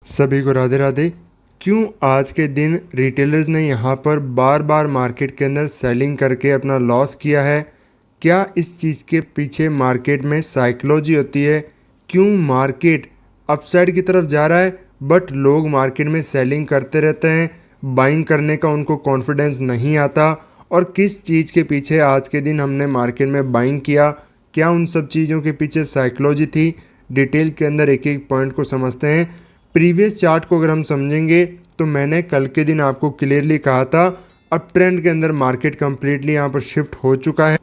सभी को राधे राधे। क्यों आज के दिन रिटेलर्स ने यहाँ पर बार बार मार्केट के अंदर सेलिंग करके अपना लॉस किया है? क्या इस चीज़ के पीछे मार्केट में साइकोलॉजी होती है? क्यों मार्केट अपसाइड की तरफ जा रहा है बट लोग मार्केट में सेलिंग करते रहते हैं, बाइंग करने का उनको कॉन्फिडेंस नहीं आता? और किस चीज़ के पीछे आज के दिन हमने मार्केट में बाइंग किया? क्या उन सब चीज़ों के पीछे साइकोलॉजी थी? डिटेल के अंदर एक एक पॉइंट को समझते हैं। प्रीवियस चार्ट को अगर हम समझेंगे तो मैंने कल के दिन आपको क्लियरली कहा था अब ट्रेंड के अंदर मार्केट कंप्लीटली यहाँ पर शिफ्ट हो चुका है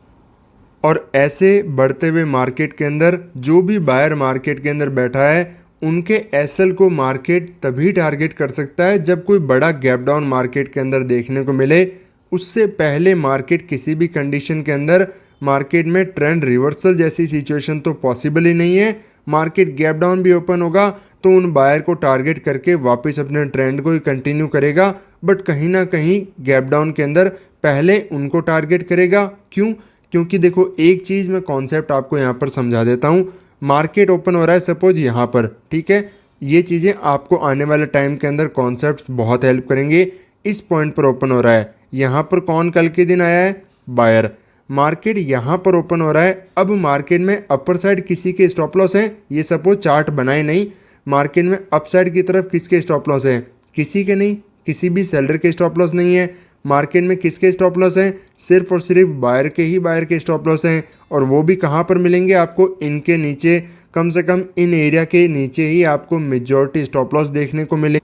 और ऐसे बढ़ते हुए मार्केट के अंदर जो भी बायर मार्केट के अंदर बैठा है उनके एसएल को मार्केट तभी टारगेट कर सकता है जब कोई बड़ा गैप डाउन मार्केट के अंदर देखने को मिले। उससे पहले मार्केट किसी भी कंडीशन के अंदर मार्केट में ट्रेंड रिवर्सल जैसी सिचुएशन तो पॉसिबल ही नहीं है। मार्केट गैप डाउन भी ओपन होगा तो उन बायर को टारगेट करके वापस अपने ट्रेंड को ही कंटिन्यू करेगा, बट कहीं ना कहीं गैप डाउन के अंदर पहले उनको टारगेट करेगा। क्यों? क्योंकि देखो एक चीज़ मैं कॉन्सेप्ट आपको यहाँ पर समझा देता हूँ। मार्केट ओपन हो रहा है सपोज यहाँ पर, ठीक है, ये चीज़ें आपको आने वाले टाइम के अंदर कॉन्सेप्ट बहुत हेल्प करेंगे। इस पॉइंट पर ओपन हो रहा है, यहाँ पर कौन कल के दिन आया है? बायर। मार्केट यहाँ पर ओपन हो रहा है, अब मार्केट में अपर साइड किसी के स्टॉप लॉस हैं? ये सपोज चार्ट बनाए नहीं, मार्केट में अपसाइड की तरफ किसके स्टॉप लॉस हैं? किसी के नहीं, किसी भी सेलर के स्टॉप लॉस नहीं है। मार्केट में किसके स्टॉप लॉस हैं? सिर्फ और सिर्फ बायर के स्टॉप लॉस हैं। और वो भी कहाँ पर मिलेंगे आपको? इनके नीचे, कम से कम इन एरिया के नीचे ही आपको मेजॉरिटी स्टॉप लॉस देखने को मिले।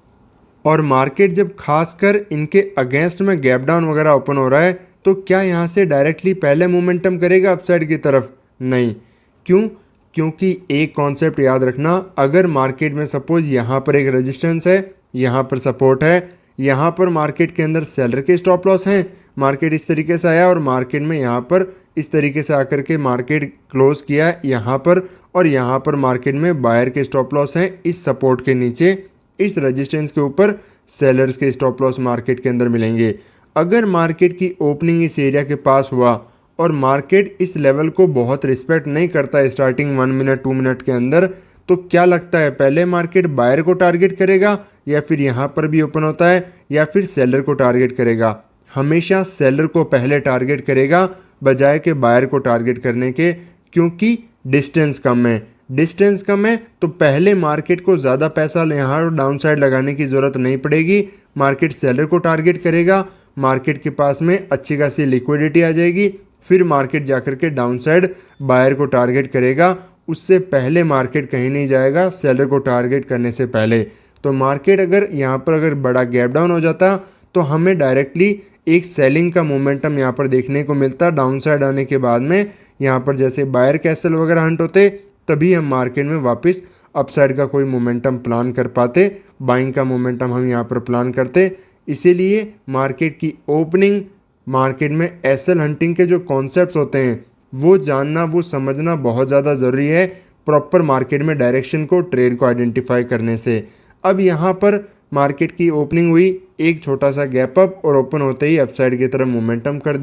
और मार्केट जब खासकर इनके अगेंस्ट में गैप डाउन वगैरह ओपन हो रहा है तो क्या यहाँ से डायरेक्टली पहले मोमेंटम करेगा अपसाइड की तरफ? नहीं। क्यों? क्योंकि एक कॉन्सेप्ट याद रखना, अगर मार्केट में सपोज यहाँ पर एक रेजिस्टेंस है, यहाँ पर सपोर्ट है, यहाँ पर मार्केट के अंदर सेलर के स्टॉप लॉस हैं, मार्केट इस तरीके से आया और मार्केट में यहाँ पर इस तरीके से आकर के मार्केट क्लोज किया यहाँ पर, और यहाँ पर मार्केट में बायर के स्टॉप लॉस हैं इस सपोर्ट के नीचे, इस रेजिस्टेंस के ऊपर सेलर्स के स्टॉप लॉस मार्केट के अंदर मिलेंगे। अगर मार्केट की ओपनिंग इस एरिया के पास हुआ और मार्केट इस लेवल को बहुत रिस्पेक्ट नहीं करता है स्टार्टिंग 1 मिनट 2 मिनट के अंदर, तो क्या लगता है पहले मार्केट बायर को टारगेट करेगा या फिर यहाँ पर भी ओपन होता है या फिर सेलर को टारगेट करेगा? हमेशा सेलर को पहले टारगेट करेगा बजाय के बायर को टारगेट करने के, क्योंकि डिस्टेंस कम है। डिस्टेंस कम है तो पहले मार्केट को ज़्यादा पैसा यहाँ डाउन साइड लगाने की ज़रूरत नहीं पड़ेगी, मार्केट सेलर को टारगेट करेगा, मार्केट के पास में अच्छी खासी लिक्विडिटी आ जाएगी, फिर मार्केट जाकर के डाउन साइड बायर को टारगेट करेगा। उससे पहले मार्केट कहीं नहीं जाएगा सेलर को टारगेट करने से पहले। तो मार्केट अगर यहाँ पर अगर बड़ा गैप डाउन हो जाता तो हमें डायरेक्टली एक सेलिंग का मोमेंटम यहाँ पर देखने को मिलता डाउन साइड आने के बाद में। यहाँ पर जैसे बायर कैसल वगैरह हंट होते तभी हम मार्केट में वापस अपसाइड का कोई मोमेंटम प्लान कर पाते, बाइंग का मोमेंटम हम यहाँ पर प्लान करते। इसीलिए मार्केट की ओपनिंग, मार्केट में एसएल हंटिंग के जो कॉन्सेप्ट्स होते हैं वो जानना, वो समझना बहुत ज़्यादा ज़रूरी है प्रॉपर मार्केट में डायरेक्शन को, ट्रेड को आइडेंटिफाई करने से। अब यहाँ पर मार्केट की ओपनिंग हुई, एक छोटा सा गैप अप और ओपन होते ही अपसाइड की तरफ मोमेंटम कर।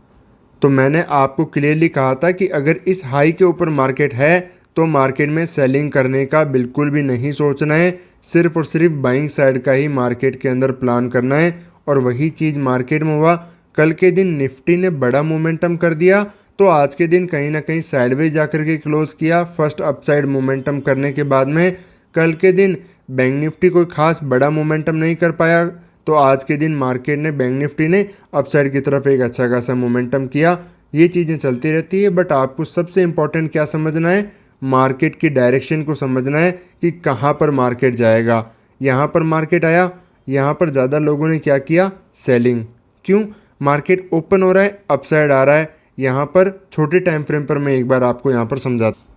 तो मैंने आपको क्लियरली कहा था कि अगर इस हाई के ऊपर मार्केट है तो मार्केट में सेलिंग करने का बिल्कुल भी नहीं सोचना है, सिर्फ और सिर्फ बाइंग साइड का ही मार्केट के अंदर प्लान करना है। और वही चीज़ मार्केट में हुआ। कल के दिन निफ्टी ने बड़ा मोमेंटम कर दिया तो आज के दिन कहीं ना कहीं साइडवेज जाकर के क्लोज किया। फर्स्ट अपसाइड मोमेंटम करने के बाद में कल के दिन बैंक निफ्टी कोई खास बड़ा मोमेंटम नहीं कर पाया, तो आज के दिन मार्केट ने, बैंक निफ्टी ने अपसाइड की तरफ एक अच्छा खासा मोमेंटम किया। ये चीज़ें चलती रहती है, बट आपको सबसे इंपॉर्टेंट क्या समझना है? मार्केट की डायरेक्शन को समझना है कि कहाँ पर मार्केट जाएगा। यहाँ पर मार्केट आया, यहाँ पर ज़्यादा लोगों ने क्या किया? सेलिंग। क्यों? मार्केट ओपन हो रहा है, अपसाइड आ रहा है। यहाँ पर छोटे टाइम फ्रेम पर मैं एक बार आपको यहाँ पर समझाता।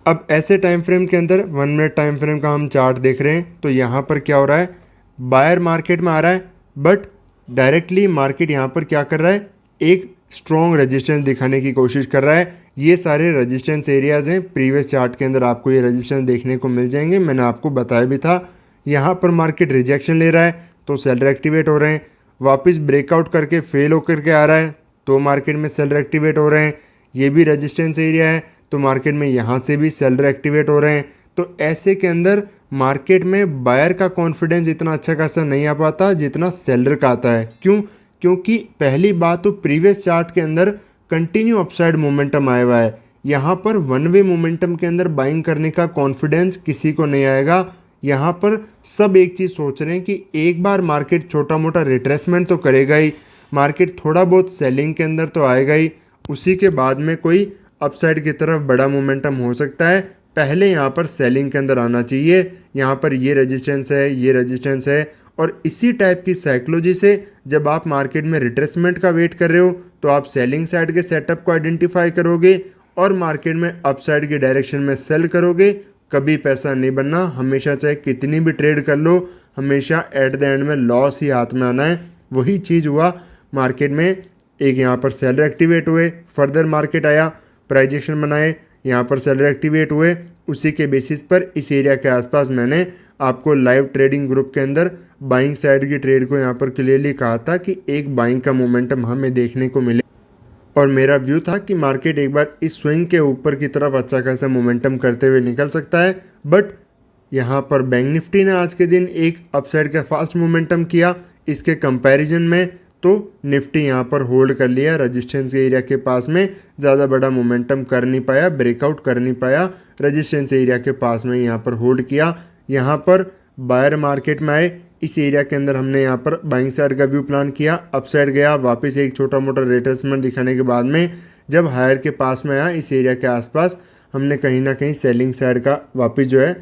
अब ऐसे टाइम फ्रेम के अंदर 1 मिनट टाइम फ्रेम का हम चार्ट देख रहे हैं तो यहाँ पर क्या हो रहा है? बायर मार्केट में आ रहा है बट डायरेक्टली मार्केट यहाँ पर क्या कर रहा है? एक स्ट्रॉन्ग रेजिस्टेंस दिखाने की कोशिश कर रहा है। ये सारे रेजिस्टेंस एरियाज हैं, प्रीवियस चार्ट के अंदर आपको ये रेजिस्टेंस देखने को मिल जाएंगे, मैंने आपको बताया भी था। यहाँ पर मार्केट रिजेक्शन ले रहा है तो सेलर एक्टिवेट हो रहे हैं, वापस ब्रेकआउट करके फेल होकर के आ रहा है तो मार्केट में सेलर एक्टिवेट हो रहे हैं। ये भी रेजिस्टेंस एरिया है तो मार्केट में यहाँ से भी सेलर एक्टिवेट हो रहे हैं। तो ऐसे के अंदर मार्केट में बायर का कॉन्फिडेंस इतना अच्छा खासा नहीं आ पाता जितना सेलर का आता है। क्यों? क्योंकि पहली बात तो प्रीवियस चार्ट के अंदर कंटिन्यू अपसाइड मोमेंटम आया हुआ है। यहाँ पर वन वे मोमेंटम के अंदर बाइंग करने का कॉन्फिडेंस किसी को नहीं आएगा। यहाँ पर सब एक चीज़ सोच रहे हैं कि एक बार मार्केट छोटा मोटा रिट्रेसमेंट तो करेगा ही, मार्केट थोड़ा बहुत सेलिंग के अंदर तो आएगा ही, उसी के बाद में कोई अपसाइड की तरफ बड़ा मोमेंटम हो सकता है। पहले यहाँ पर सेलिंग के अंदर आना चाहिए। यहाँ पर ये रेजिस्टेंस है, ये रेजिस्टेंस है, और इसी टाइप की साइकोलॉजी से जब आप मार्केट में रिट्रेसमेंट का वेट कर रहे हो तो आप सेलिंग साइड के सेटअप को आइडेंटिफाई करोगे और मार्केट में अपसाइड की डायरेक्शन में सेल करोगे। कभी पैसा नहीं बनना, हमेशा चाहे कितनी भी ट्रेड कर लो, हमेशा एट द एंड में लॉस ही हाथ में आना है। वही चीज़ हुआ मार्केट में। एक यहाँ पर सेलर एक्टिवेट हुए, फर्दर मार्केट आया, प्राइस एक्शन बनाए, यहाँ पर सेलर एक्टिवेट हुए, उसी के बेसिस पर इस एरिया के आसपास मैंने आपको लाइव ट्रेडिंग ग्रुप के अंदर बाइंग साइड की ट्रेड को यहाँ पर क्लियरली कहा था कि एक बाइंग का मोमेंटम हमें देखने को मिले, और मेरा व्यू था कि मार्केट एक बार इस स्विंग के ऊपर की तरफ अच्छा खासा मोमेंटम करते हुए निकल सकता है। बट यहाँ पर बैंक निफ्टी ने आज के दिन एक अपसाइड का फास्ट मोमेंटम किया। इसके कंपैरिजन में तो निफ्टी यहाँ पर होल्ड कर लिया, रेजिस्टेंस एरिया के पास में ज़्यादा बड़ा मोमेंटम कर नहीं पाया, ब्रेकआउट कर नहीं पाया, रेजिस्टेंस एरिया के पास में यहाँ पर होल्ड किया। यहाँ पर बायर मार्केट में आए, इस एरिया के अंदर हमने यहाँ पर बाइंग साइड का व्यू प्लान किया, अपसाइड गया, वापस एक छोटा मोटा रिट्रेसमेंट दिखाने के बाद में जब हायर के पास में आया इस एरिया के आसपास, हमने कहीं ना कहीं सेलिंग साइड का वापस जो है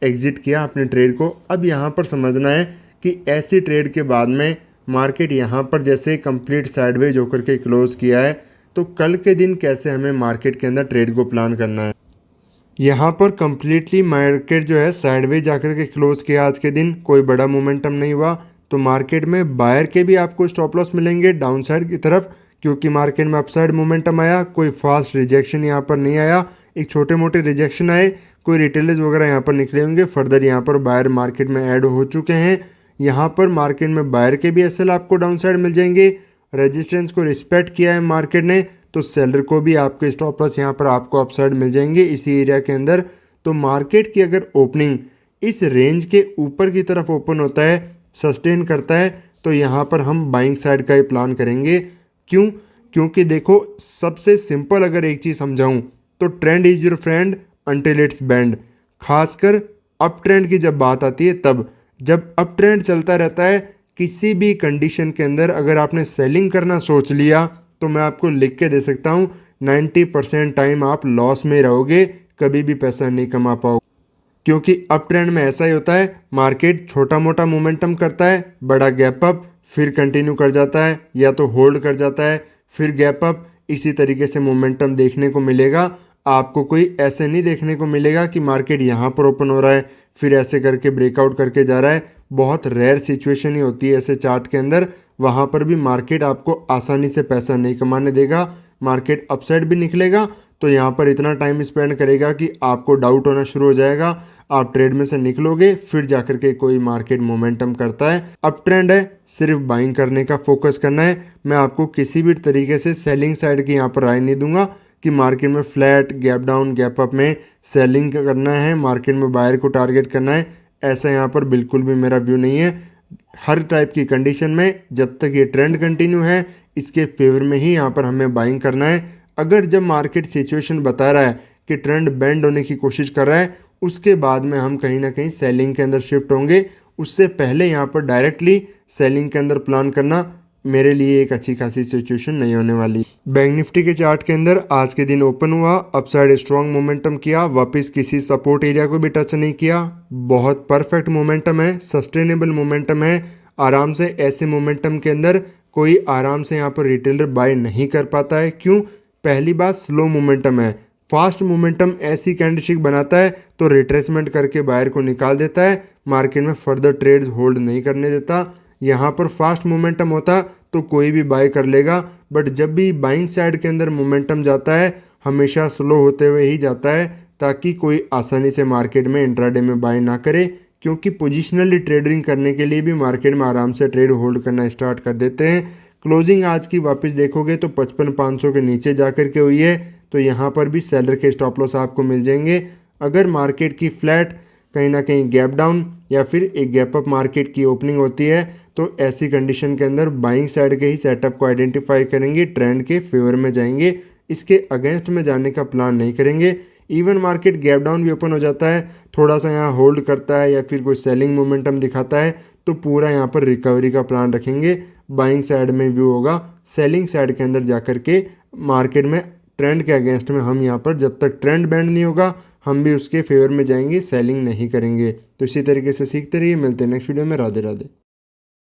एग्जिट किया अपने ट्रेड को। अब यहाँ पर समझना है कि ऐसी ट्रेड के बाद में मार्केट यहाँ पर जैसे कंप्लीट साइडवेज होकर के क्लोज किया है, तो कल के दिन कैसे हमें मार्केट के अंदर ट्रेड को प्लान करना है। यहाँ पर कम्प्लीटली मार्केट जो है साइडवेज जाकर के क्लोज किया आज के दिन, कोई बड़ा मोमेंटम नहीं हुआ, तो मार्केट में बायर के भी आपको स्टॉप लॉस मिलेंगे डाउन साइड की तरफ, क्योंकि मार्केट में अपसाइड मोमेंटम आया, कोई फास्ट रिजेक्शन यहाँ पर नहीं आया, एक छोटे मोटे रिजेक्शन आए, कोई रिटेलर्स वगैरह यहाँ पर निकले होंगे, फर्दर यहाँ पर बायर मार्केट में ऐड हो चुके हैं। यहाँ पर मार्केट में बायर के भी एसएल आपको डाउन साइड मिल जाएंगे, रेजिस्टेंस को रिस्पेक्ट किया है मार्केट ने, तो सेलर को भी आपके स्टॉप लॉस यहाँ पर आपको अपसाइड मिल जाएंगे इसी एरिया के अंदर। तो मार्केट की अगर ओपनिंग इस रेंज के ऊपर की तरफ ओपन होता है, सस्टेन करता है, तो यहाँ पर हम बाइंग साइड का ही प्लान करेंगे। क्यों? क्योंकि देखो, सबसे सिंपल अगर एक चीज़ समझाऊँ तो trend is your friend until it's band. खासकर अप ट्रेंड की जब बात आती है, तब जब अप ट्रेंड चलता रहता है किसी भी कंडीशन के अंदर अगर आपने सेलिंग करना सोच लिया तो मैं आपको लिख के दे सकता हूँ 90% टाइम आप लॉस में रहोगे, कभी भी पैसा नहीं कमा पाओगे। क्योंकि अप ट्रेंड में ऐसा ही होता है, मार्केट छोटा मोटा मोमेंटम करता है, बड़ा गैप अप, फिर कंटिन्यू कर जाता है, या तो होल्ड कर जाता है, फिर गैप अप, इसी तरीके से मोमेंटम देखने को मिलेगा। आपको कोई ऐसे नहीं देखने को मिलेगा कि मार्केट यहाँ पर ओपन हो रहा है फिर ऐसे करके ब्रेकआउट करके जा रहा है। बहुत रेयर सिचुएशन ही होती है ऐसे चार्ट के अंदर, वहाँ पर भी मार्केट आपको आसानी से पैसा नहीं कमाने देगा। मार्केट अपसाइड भी निकलेगा तो यहाँ पर इतना टाइम स्पेंड करेगा कि आपको डाउट होना शुरू हो जाएगा, आप ट्रेड में से निकलोगे, फिर जाकर के कोई मार्केट मोमेंटम करता है। अप ट्रेंड है, सिर्फ बाइंग करने का फोकस करना है। मैं आपको किसी भी तरीके से सेलिंग साइड की यहाँ पर राय नहीं दूंगा कि मार्केट में flat gap down gap up में सेलिंग करना है, मार्केट में बायर को टारगेट करना है, ऐसा यहाँ पर बिल्कुल भी मेरा व्यू नहीं है। हर टाइप की कंडीशन में जब तक ये ट्रेंड कंटिन्यू है, इसके फेवर में ही यहाँ पर हमें बाइंग करना है। अगर जब मार्केट सिचुएशन बता रहा है कि ट्रेंड बेंड होने की कोशिश कर रहा है, उसके बाद में हम कहीं ना कहीं सेलिंग के अंदर शिफ्ट होंगे। उससे पहले यहाँ पर डायरेक्टली सेलिंग के अंदर प्लान करना मेरे लिए एक अच्छी खासी सिचुएशन नहीं होने वाली। बैंक निफ्टी के चार्ट के अंदर आज के दिन ओपन हुआ, अपसाइड स्ट्रॉन्ग मोमेंटम किया, वापस किसी सपोर्ट एरिया को भी टच नहीं किया। बहुत परफेक्ट मोमेंटम है, सस्टेनेबल मोमेंटम है। आराम से ऐसे मोमेंटम के अंदर कोई आराम से यहाँ पर रिटेलर बाय नहीं कर पाता है। क्यों? पहली बात, स्लो मोमेंटम है। फास्ट मोमेंटम ऐसी कैंडलस्टिक बनाता है तो रिट्रेसमेंट करके बायर को निकाल देता है, मार्केट में फर्दर ट्रेड्स होल्ड नहीं करने देता। यहाँ पर फास्ट मोमेंटम होता तो कोई भी बाय कर लेगा, बट जब भी बाइंग साइड के अंदर मोमेंटम जाता है हमेशा स्लो होते हुए ही जाता है, ताकि कोई आसानी से मार्केट में इंट्राडे में बाय ना करे। क्योंकि पोजिशनली ट्रेडिंग करने के लिए भी मार्केट में आराम से ट्रेड होल्ड करना स्टार्ट कर देते हैं। क्लोजिंग आज की वापस देखोगे तो 55,500 के नीचे जाकर के हुई है, तो यहाँ पर भी सेलर के स्टॉप लॉस आपको मिल जाएंगे। अगर मार्केट की फ्लैट कहीं ना कहीं गैप डाउन या फिर एक गैप अप मार्केट की ओपनिंग होती है, तो ऐसी कंडीशन के अंदर बाइंग साइड के ही सेटअप को आइडेंटिफाई करेंगे, ट्रेंड के फेवर में जाएंगे, इसके अगेंस्ट में जाने का प्लान नहीं करेंगे। इवन मार्केट गैप डाउन भी ओपन हो जाता है, थोड़ा सा यहाँ होल्ड करता है या फिर कोई सेलिंग मोमेंटम दिखाता है, तो पूरा यहाँ पर रिकवरी का प्लान रखेंगे। बाइंग साइड में व्यू होगा, सेलिंग साइड के अंदर जाकर के मार्केट में ट्रेंड के अगेंस्ट में हम यहाँ पर जब तक ट्रेंड बैंड नहीं होगा हम भी उसके फेवर में जाएंगे, सेलिंग नहीं करेंगे। तो इसी तरीके से सीखते रहिए, मिलते हैं नेक्स्ट वीडियो में। राधे राधे।